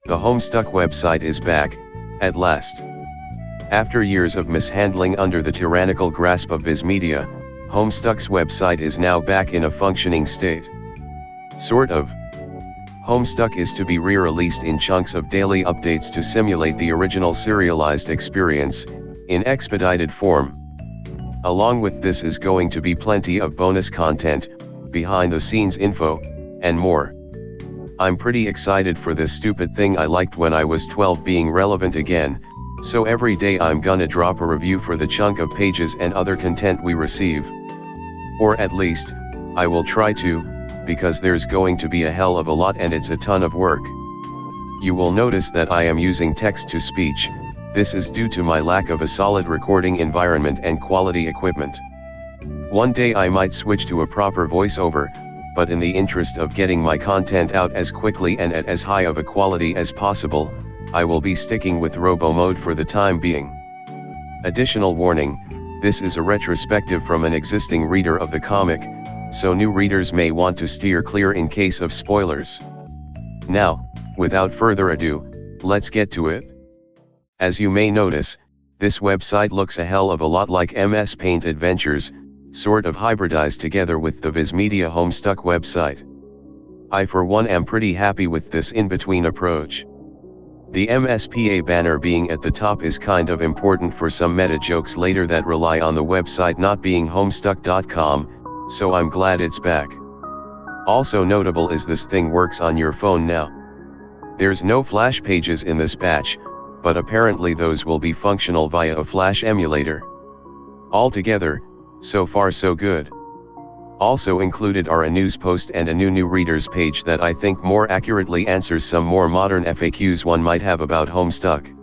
The Homestuck website is back, at last. After years of mishandling under the tyrannical grasp of Viz Media, Homestuck's website is now back in a functioning state. Sort of. Homestuck is to be re-released in chunks of daily updates to simulate the original serialized experience, in expedited form. Along with this is going to be plenty of bonus content, behind-the-scenes info, and more. I'm pretty excited for this stupid thing I liked when I was 12 being relevant again, so every day I'm gonna drop a review for the chunk of pages and other content we receive. Or at least, I will try to, because there's going to be a hell of a lot and it's a ton of work. You will notice that I am using text-to-speech. This is due to my lack of a solid recording environment and quality equipment. One day I might switch to a proper voiceover, but in the interest of getting my content out as quickly and at as high of a quality as possible, I will be sticking with robo mode for the time being. Additional warning, this is a retrospective from an existing reader of the comic, so new readers may want to steer clear in case of spoilers. Now, without further ado, let's get to it. As you may notice, this website looks a hell of a lot like MS Paint Adventures, sort of hybridized together with the Viz Media Homestuck website. I for one am pretty happy with this in-between approach. The MSPA banner being at the top is kind of important for some meta jokes later that rely on the website not being homestuck.com, so I'm glad it's back. Also notable is this thing works on your phone now. There's no flash pages in this batch, but apparently those will be functional via a flash emulator. Altogether, so far so good. Also included are a news post and a new readers page that I think more accurately answers some more modern FAQs one might have about Homestuck.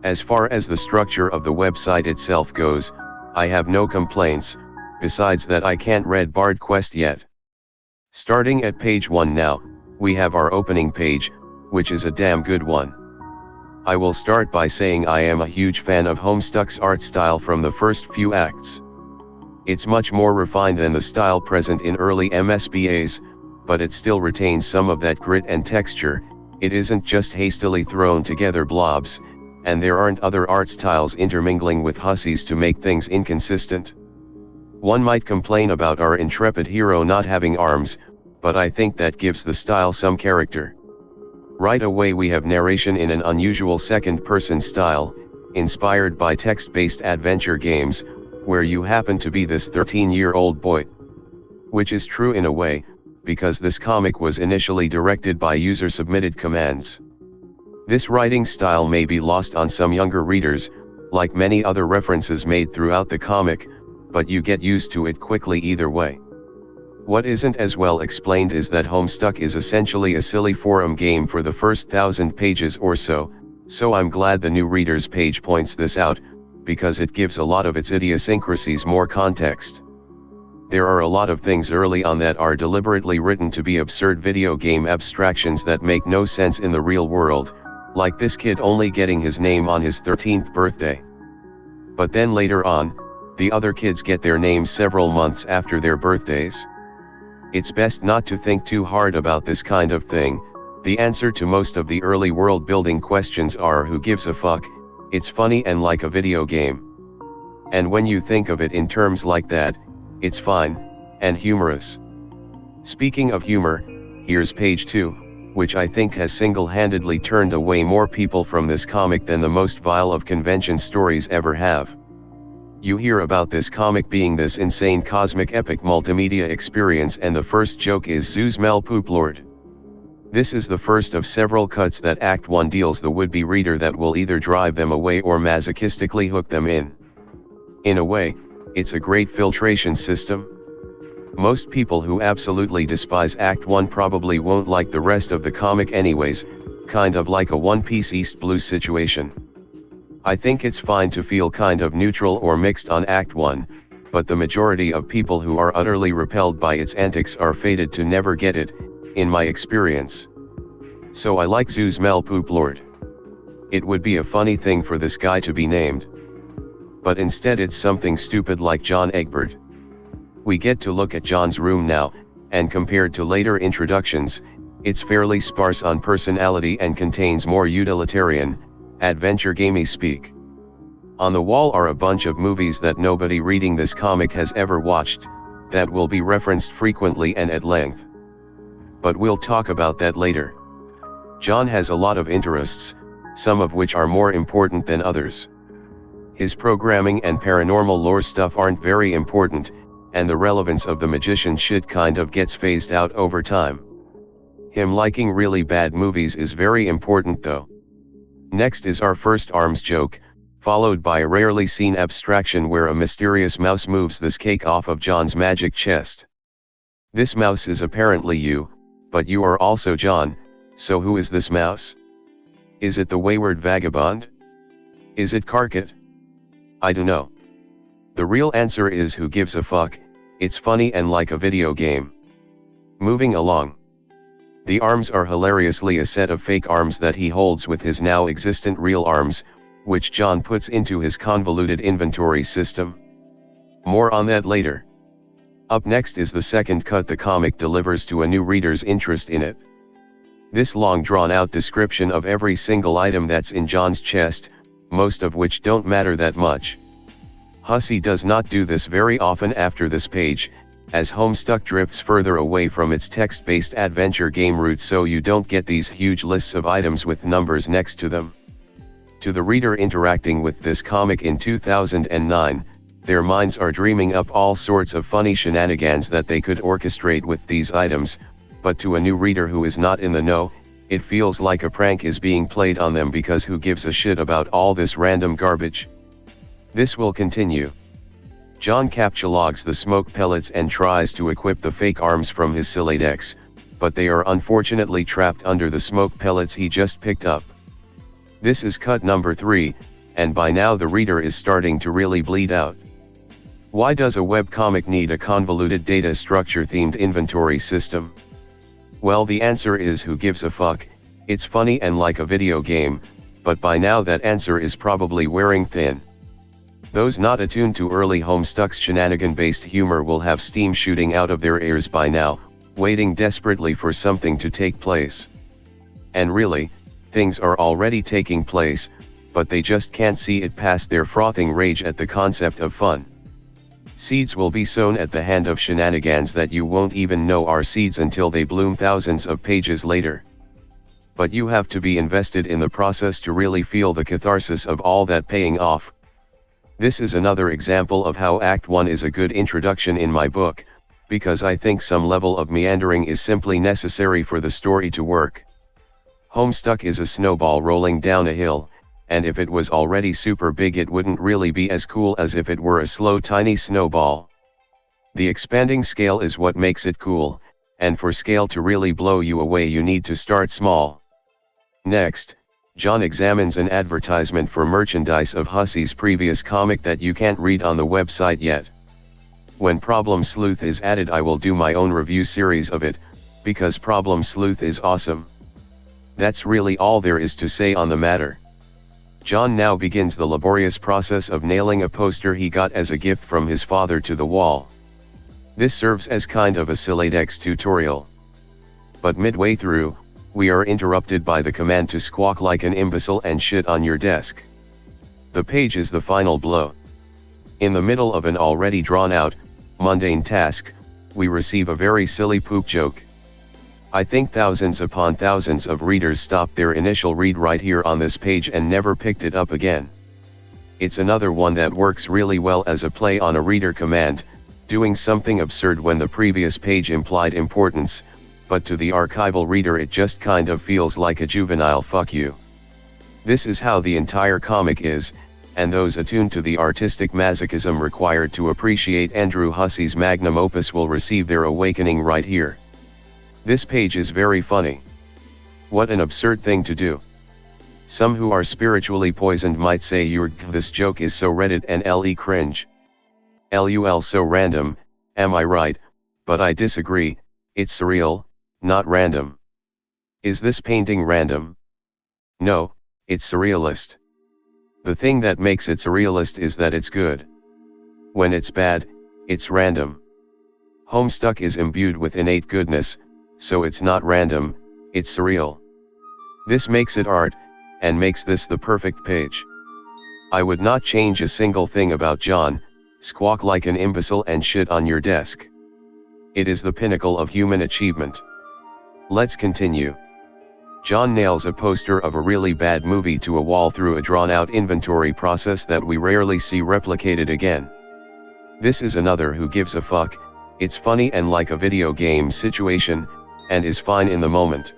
As far as the structure of the website itself goes, I have no complaints, besides that I can't read Bard Quest yet. Starting at page 1 now, we have our opening page, which is a damn good one. I will start by saying I am a huge fan of Homestuck's art style from the first few acts. It's much more refined than the style present in early MSPAs, but it still retains some of that grit and texture. It isn't just hastily thrown together blobs, and there aren't other art styles intermingling with hussies to make things inconsistent. One might complain about our intrepid hero not having arms, but I think that gives the style some character. Right away we have narration in an unusual second-person style, inspired by text-based adventure games, where you happen to be this 13-year-old boy. Which is true in a way, because this comic was initially directed by user-submitted commands. This writing style may be lost on some younger readers, like many other references made throughout the comic, but you get used to it quickly either way. What isn't as well explained is that Homestuck is essentially a silly forum game for the first 1,000 pages or so I'm glad the new readers page points this out, because it gives a lot of its idiosyncrasies more context. There are a lot of things early on that are deliberately written to be absurd video game abstractions that make no sense in the real world, like this kid only getting his name on his 13th birthday. But then later on, the other kids get their names several months after their birthdays. It's best not to think too hard about this kind of thing. The answer to most of the early world building questions are who gives a fuck. It's funny and like a video game. And when you think of it in terms like that, it's fine, and humorous. Speaking of humor, here's page 2, which I think has single-handedly turned away more people from this comic than the most vile of convention stories ever have. You hear about this comic being this insane cosmic epic multimedia experience and the first joke is Zoozmel Poop Lord. This is the first of several cuts that Act 1 deals the would-be reader that will either drive them away or masochistically hook them in. In a way, it's a great filtration system. Most people who absolutely despise Act 1 probably won't like the rest of the comic anyways, kind of like a One Piece East Blue situation. I think it's fine to feel kind of neutral or mixed on Act 1, but the majority of people who are utterly repelled by its antics are fated to never get it, in my experience. So I like Zoozmel Poop Lord. It would be a funny thing for this guy to be named. But instead it's something stupid like John Egbert. We get to look at John's room now, and compared to later introductions, It's fairly sparse on personality and contains more utilitarian, adventure gamey speak. On the wall are a bunch of movies that nobody reading this comic has ever watched, that will be referenced frequently and at length. But we'll talk about that later. John has a lot of interests, some of which are more important than others. His programming and paranormal lore stuff aren't very important, and the relevance of the magician shit kind of gets phased out over time. Him liking really bad movies is very important though. Next is our first arms joke, followed by a rarely seen abstraction where a mysterious mouse moves this cake off of John's magic chest. This mouse is apparently you, but you are also John, so who is this mouse? Is it the wayward vagabond? Is it Carcat? I dunno. The real answer is who gives a fuck. It's funny and like a video game. Moving along. The arms are hilariously a set of fake arms that he holds with his now existent real arms, which John puts into his convoluted inventory system. More on that later. Up next is the second cut the comic delivers to a new reader's interest in it. This long drawn out description of every single item that's in John's chest, most of which don't matter that much. Hussey does not do this very often after this page, as Homestuck drifts further away from its text-based adventure game roots, so you don't get these huge lists of items with numbers next to them. To the reader interacting with this comic in 2009, their minds are dreaming up all sorts of funny shenanigans that they could orchestrate with these items, but to a new reader who is not in the know, it feels like a prank is being played on them because who gives a shit about all this random garbage? This will continue. John captchalogs the smoke pellets and tries to equip the fake arms from his Siladex, but they are unfortunately trapped under the smoke pellets he just picked up. This is cut number 3, and by now the reader is starting to really bleed out. Why does a webcomic need a convoluted data structure themed inventory system? Well, the answer is who gives a fuck. It's funny and like a video game, but by now that answer is probably wearing thin. Those not attuned to early Homestuck's shenanigan-based humor will have steam shooting out of their ears by now, waiting desperately for something to take place. And really, things are already taking place, but they just can't see it past their frothing rage at the concept of fun. Seeds will be sown at the hand of shenanigans that you won't even know are seeds until they bloom thousands of pages later. But you have to be invested in the process to really feel the catharsis of all that paying off. This is another example of how Act 1 is a good introduction in my book, because I think some level of meandering is simply necessary for the story to work. Homestuck is a snowball rolling down a hill, and if it was already super big it wouldn't really be as cool as if it were a slow tiny snowball. The expanding scale is what makes it cool, and for scale to really blow you away you need to start small. Next, John examines an advertisement for merchandise of Hussey's previous comic that you can't read on the website yet. When Problem Sleuth is added I will do my own review series of it, because Problem Sleuth is awesome. That's really all there is to say on the matter. John now begins the laborious process of nailing a poster he got as a gift from his father to the wall. This serves as kind of a Siladex tutorial. But midway through, we are interrupted by the command to squawk like an imbecile and shit on your desk. The page is the final blow. In the middle of an already drawn out, mundane task, we receive a very silly poop joke. I think thousands upon thousands of readers stopped their initial read right here on this page and never picked it up again. It's another one that works really well as a play on a reader command, doing something absurd when the previous page implied importance, but to the archival reader it just kind of feels like a juvenile fuck you. This is how the entire comic is, and those attuned to the artistic masochism required to appreciate Andrew Hussey's magnum opus will receive their awakening right here. This page is very funny. What an absurd thing to do. Some who are spiritually poisoned might say this joke is so Reddit and LE cringe. LUL so random, am I right? But I disagree, it's surreal, not random. Is this painting random? No, it's surrealist. The thing that makes it surrealist is that it's good. When it's bad, it's random. Homestuck is imbued with innate goodness, so it's not random, It's surreal. This makes it art, and makes this the perfect page. I would not change a single thing about John. Squawk like an imbecile and shit on your desk. It is the pinnacle of human achievement. Let's continue. John nails a poster of a really bad movie to a wall through a drawn-out inventory process that we rarely see replicated again. This is another who gives a fuck. It's funny and like a video game situation, and is fine in the moment.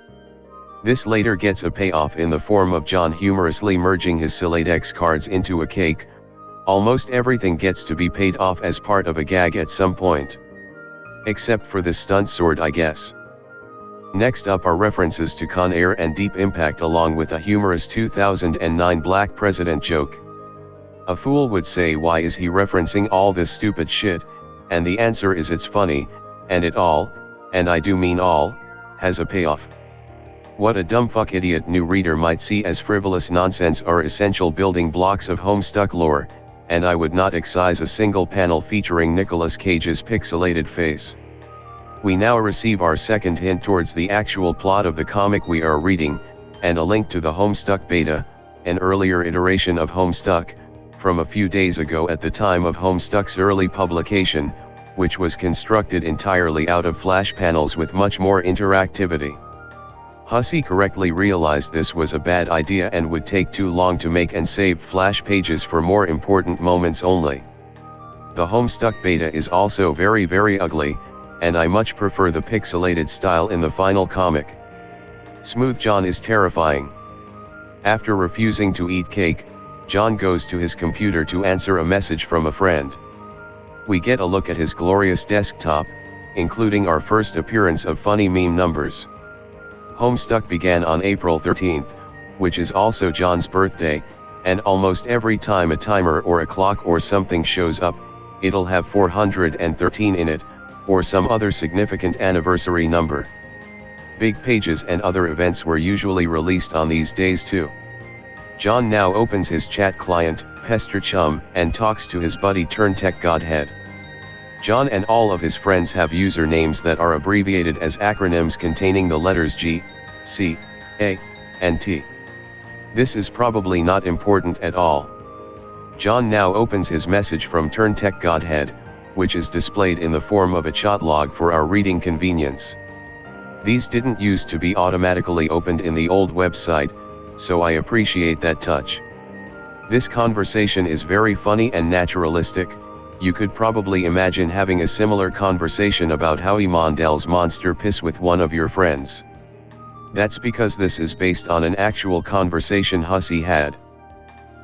This later gets a payoff in the form of John humorously merging his Siladex cards into a cake. Almost everything gets to be paid off as part of a gag at some point. Except for the stunt sword, I guess. Next up are references to Con Air and Deep Impact along with a humorous 2009 Black President joke. A fool would say, why is he referencing all this stupid shit, and the answer is it's funny, and it all, and I do mean all, has a payoff. What a dumbfuck idiot new reader might see as frivolous nonsense are essential building blocks of Homestuck lore, and I would not excise a single panel featuring Nicolas Cage's pixelated face. We now receive our second hint towards the actual plot of the comic we are reading, and a link to the Homestuck beta, an earlier iteration of Homestuck, from a few days ago at the time of Homestuck's early publication, which was constructed entirely out of flash panels with much more interactivity. Hussey correctly realized this was a bad idea and would take too long to make and saved flash pages for more important moments only. The Homestuck beta is also very ugly, and I much prefer the pixelated style in the final comic. Smooth John is terrifying. After refusing to eat cake, John goes to his computer to answer a message from a friend. We get a look at his glorious desktop, including our first appearance of funny meme numbers. Homestuck began on April 13th, which is also John's birthday, and almost every time a timer or a clock or something shows up, it'll have 413 in it, or some other significant anniversary number. Big pages and other events were usually released on these days too. John now opens his chat client, Pester Chum, and talks to his buddy turned tech godhead. John and all of his friends have usernames that are abbreviated as acronyms containing the letters G, C, A, and T. This is probably not important at all. John now opens his message from turned tech godhead, which is displayed in the form of a chat log for our reading convenience. These didn't used to be automatically opened in the old website, so I appreciate that touch. This conversation is very funny and naturalistic. You could probably imagine having a similar conversation about Howie Mondale's monster piss with one of your friends. That's because this is based on an actual conversation Hussey had.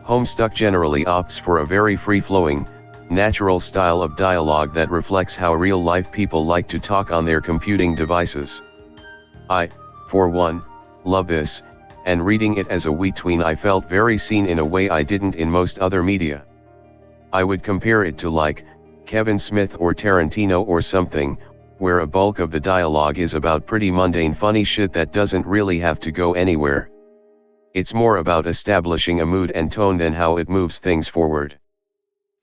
Homestuck generally opts for a very free-flowing, natural style of dialogue that reflects how real-life people like to talk on their computing devices. I, for one, love this, and reading it as a wee-tween I felt very seen in a way I didn't in most other media. I would compare it to like, Kevin Smith or Tarantino or something, where a bulk of the dialogue is about pretty mundane funny shit that doesn't really have to go anywhere. It's more about establishing a mood and tone than how it moves things forward.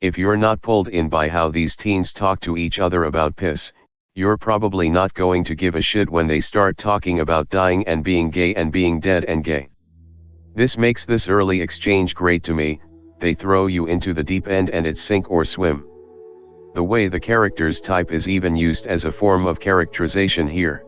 If you're not pulled in by how these teens talk to each other about piss, you're probably not going to give a shit when they start talking about dying and being gay and being dead and gay. This makes this early exchange great to me. They throw you into the deep end and it's sink or swim. The way the characters type is even used as a form of characterization here.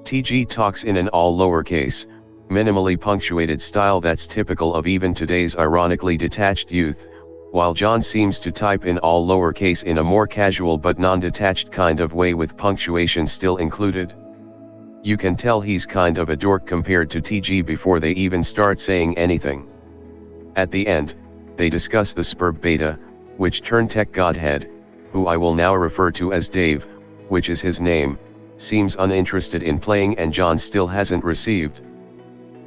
TG talks in an all lowercase, minimally punctuated style that's typical of even today's ironically detached youth, while John seems to type in all lowercase in a more casual but non-detached kind of way with punctuation still included. You can tell he's kind of a dork compared to TG before they even start saying anything. At the end, they discuss the Spurb beta, which turned tech godhead, who I will now refer to as Dave, which is his name, seems uninterested in playing and John still hasn't received.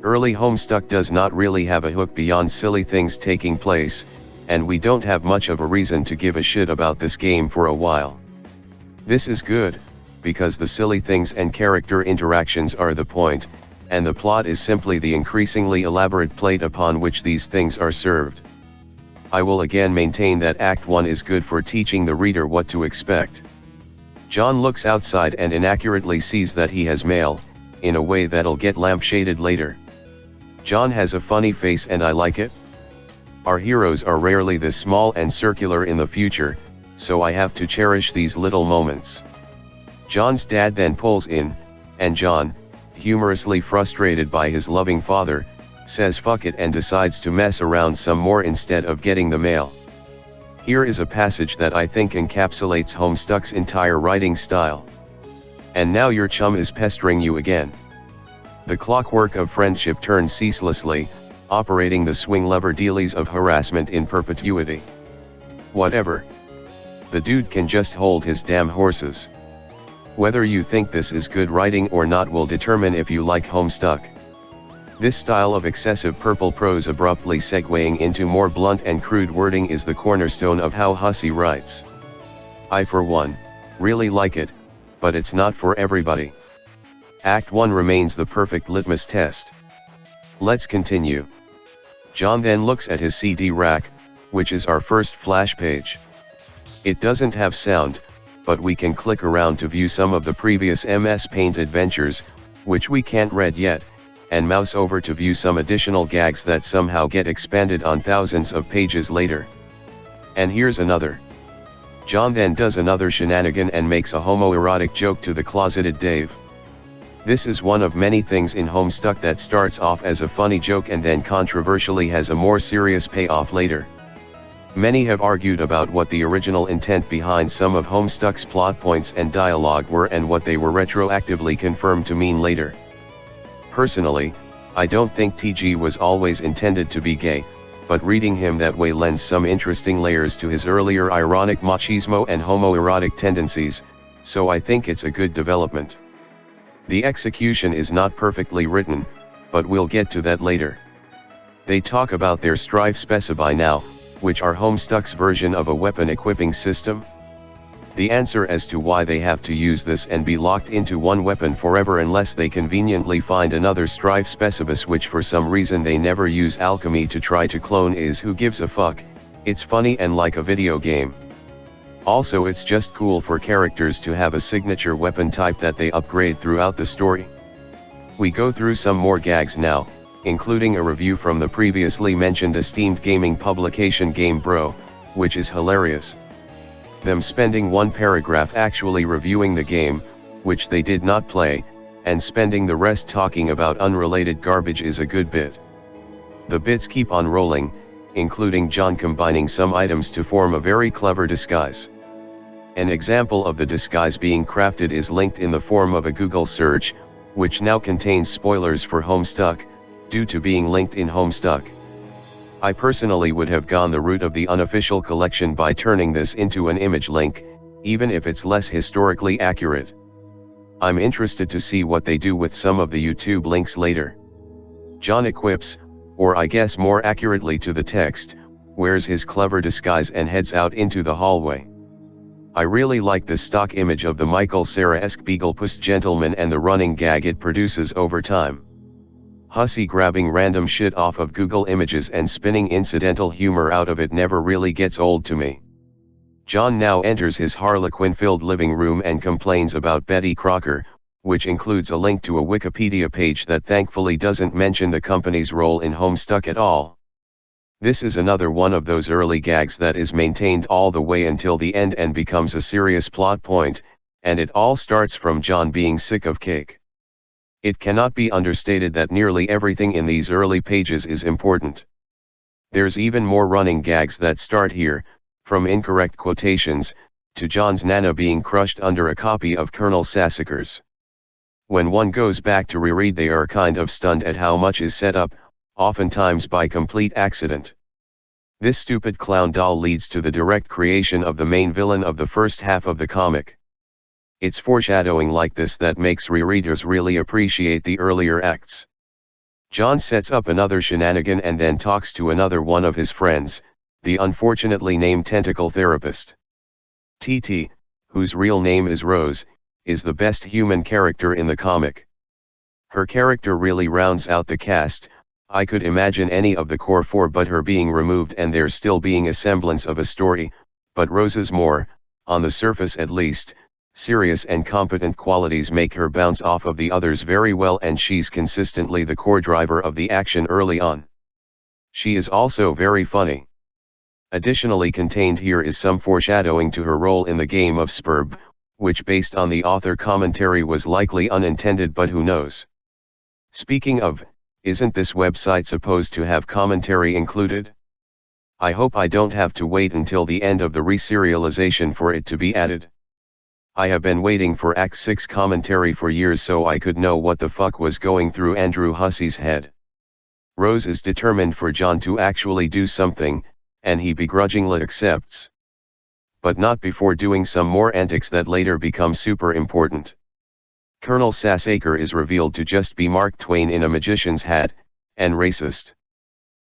Early Homestuck does not really have a hook beyond silly things taking place, and we don't have much of a reason to give a shit about this game for a while. This is good, because the silly things and character interactions are the point, and the plot is simply the increasingly elaborate plate upon which these things are served. I will again maintain that Act 1 is good for teaching the reader what to expect. John looks outside and inaccurately sees that he has mail. in a way that'll get lampshaded later. John has a funny face and I like it. Our heroes are rarely this small and circular in the future, so I have to cherish these little moments. John's dad then pulls in, and John, humorously frustrated by his loving father, says fuck it and decides to mess around some more instead of getting the mail. Here is a passage that I think encapsulates Homestuck's entire writing style. And now your chum is pestering you again. The clockwork of friendship turns ceaselessly, operating the swing lever dealies of harassment in perpetuity. Whatever. The dude can just hold his damn horses. Whether you think this is good writing or not will determine if you like Homestuck. This style of excessive purple prose abruptly segueing into more blunt and crude wording is the cornerstone of how Hussey writes. I for one, really like it, but it's not for everybody. Act 1 remains the perfect litmus test. Let's continue. John then looks at his CD rack, which is our first flash page. It doesn't have sound, but we can click around to view some of the previous MS Paint adventures, which we can't read yet, and mouse over to view some additional gags that somehow get expanded on thousands of pages later. And here's another. John then does another shenanigan and makes a homoerotic joke to the closeted Dave. This is one of many things in Homestuck that starts off as a funny joke and then controversially has a more serious payoff later. Many have argued about what the original intent behind some of Homestuck's plot points and dialogue were and what they were retroactively confirmed to mean later. Personally, I don't think TG was always intended to be gay, but reading him that way lends some interesting layers to his earlier ironic machismo and homoerotic tendencies, so I think it's a good development. The execution is not perfectly written, but we'll get to that later. They talk about their strive specify now, which are Homestuck's version of a weapon equipping system. The answer as to why they have to use this and be locked into one weapon forever unless they conveniently find another strive specibus which for some reason they never use alchemy to try to clone is who gives a fuck. It's funny and like a video game. Also it's just cool for characters to have a signature weapon type that they upgrade throughout the story. We go through some more gags now, including a review from the previously mentioned esteemed gaming publication Game Bro, which is hilarious. Them spending one paragraph actually reviewing the game, which they did not play, and spending the rest talking about unrelated garbage is a good bit. The bits keep on rolling, including John combining some items to form a very clever disguise. An example of the disguise being crafted is linked in the form of a Google search, which now contains spoilers for Homestuck, due to being linked in Homestuck. I personally would have gone the route of the unofficial collection by turning this into an image link, even if it's less historically accurate. I'm interested to see what they do with some of the YouTube links later. John equips, or I guess more accurately to the text, wears his clever disguise and heads out into the hallway. I really like the stock image of the Michael Cera-esque Beaglepuss gentleman and the running gag it produces over time. Hussey grabbing random shit off of Google Images and spinning incidental humor out of it never really gets old to me. John now enters his Harlequin-filled living room and complains about Betty Crocker, which includes a link to a Wikipedia page that thankfully doesn't mention the company's role in Homestuck at all. This is another one of those early gags that is maintained all the way until the end and becomes a serious plot point, and it all starts from John being sick of cake. It cannot be understated that nearly everything in these early pages is important. There's even more running gags that start here, from incorrect quotations, to John's Nana being crushed under a copy of Colonel Sassacre's. When one goes back to reread they are kind of stunned at how much is set up, oftentimes by complete accident. This stupid clown doll leads to the direct creation of the main villain of the first half of the comic. It's foreshadowing like this that makes rereaders really appreciate the earlier acts. John sets up another shenanigan and then talks to another one of his friends, the unfortunately named tentacle therapist. TT, whose real name is Rose, is the best human character in the comic. Her character really rounds out the cast. I could imagine any of the core four but her being removed and there still being a semblance of a story, but Rose's more, on the surface at least, Serious and competent qualities make her bounce off of the others very well, and she's consistently the core driver of the action early on. She is also very funny. Additionally, contained here is some foreshadowing to her role in the game of Spurb, which based on the author commentary was likely unintended, but who knows. Speaking of, isn't this website supposed to have commentary included? I hope I don't have to wait until the end of the reserialization for it to be added. I have been waiting for Act 6 commentary for years so I could know what the fuck was going through Andrew Hussey's head. Rose is determined for John to actually do something, and he begrudgingly accepts. But not before doing some more antics that later become super important. Colonel Sassacre is revealed to just be Mark Twain in a magician's hat, and racist.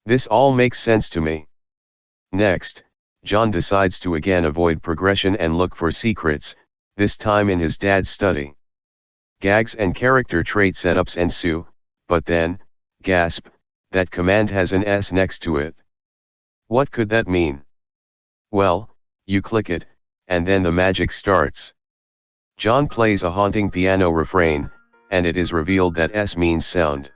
This all makes sense to me. Next, John decides to again avoid progression and look for secrets, this time in his dad's study. Gags and character trait setups ensue, but then, gasp, that command has an S next to it. What could that mean? Well, you click it, and then the magic starts. John plays a haunting piano refrain, and it is revealed that S means sound.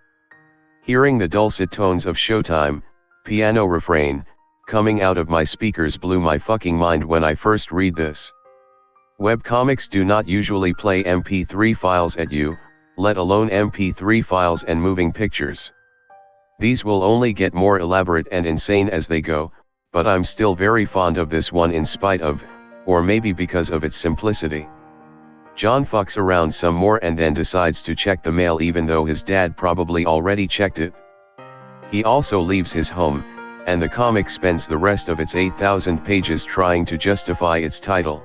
Hearing the dulcet tones of Showtime, piano refrain, coming out of my speakers blew my fucking mind when I first read this. Webcomics do not usually play MP3 files at you, let alone MP3 files and moving pictures. These will only get more elaborate and insane as they go, but I'm still very fond of this one in spite of, or maybe because of its simplicity. John fucks around some more and then decides to check the mail even though his dad probably already checked it. He also leaves his home, and the comic spends the rest of its 8,000 pages trying to justify its title.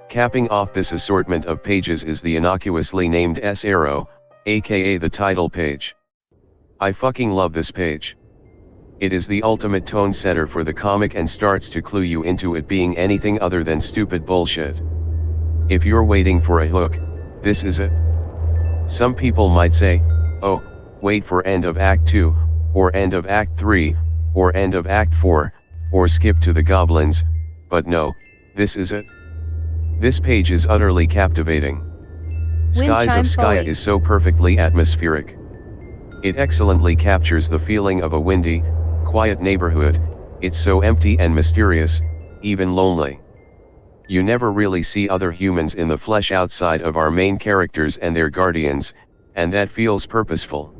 Capping off this assortment of pages is the innocuously named S-Arrow, aka the title page. I fucking love this page. It is the ultimate tone setter for the comic and starts to clue you into it being anything other than stupid bullshit. If you're waiting for a hook, this is it. Some people might say, oh, wait for end of Act 2, or end of Act 3, or end of Act 4, or skip to the goblins, but no, this is it. This page is utterly captivating. Skies of Skya is so perfectly atmospheric. It excellently captures the feeling of a windy, quiet neighborhood. It's so empty and mysterious, even lonely. You never really see other humans in the flesh outside of our main characters and their guardians, and that feels purposeful.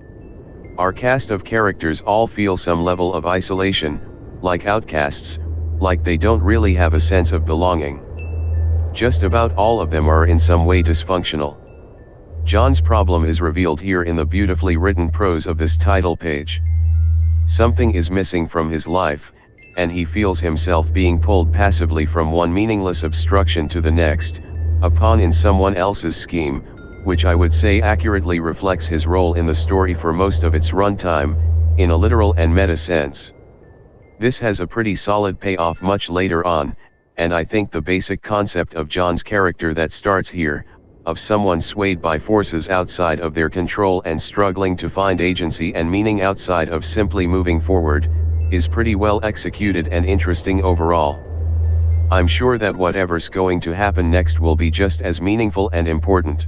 Our cast of characters all feel some level of isolation, like outcasts, like they don't really have a sense of belonging. Just about all of them are in some way dysfunctional. John's problem is revealed here in the beautifully written prose of this title page. Something is missing from his life, and he feels himself being pulled passively from one meaningless obstruction to the next, a pawn in someone else's scheme, which I would say accurately reflects his role in the story for most of its runtime, in a literal and meta sense. This has a pretty solid payoff much later on, and I think the basic concept of John's character that starts here, of someone swayed by forces outside of their control and struggling to find agency and meaning outside of simply moving forward, is pretty well executed and interesting overall. I'm sure that whatever's going to happen next will be just as meaningful and important.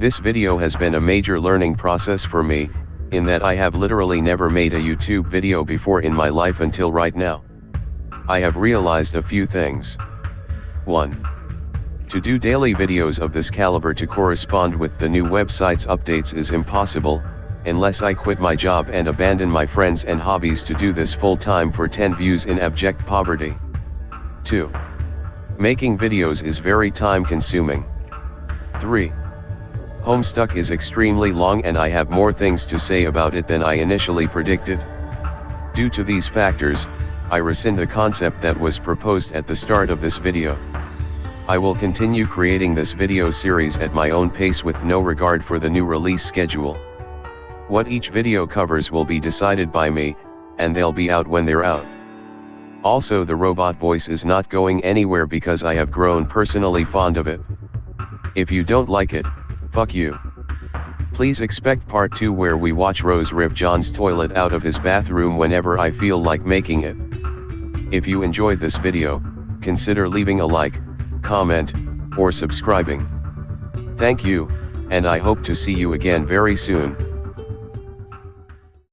This video has been a major learning process for me, in that I have literally never made a YouTube video before in my life until right now. I have realized a few things. 1. To do daily videos of this caliber to correspond with the new website's updates is impossible, unless I quit my job and abandon my friends and hobbies to do this full time for 10 views in abject poverty. 2. Making videos is very time consuming. 3. Homestuck is extremely long and I have more things to say about it than I initially predicted. Due to these factors, I rescind the concept that was proposed at the start of this video. I will continue creating this video series at my own pace with no regard for the new release schedule. What each video covers will be decided by me, and they'll be out when they're out. Also, the robot voice is not going anywhere because I have grown personally fond of it. If you don't like it, fuck you. Please expect part 2 where we watch Rose rip John's toilet out of his bathroom whenever I feel like making it. If you enjoyed this video, consider leaving a like, comment, or subscribing. Thank you, and I hope to see you again very soon.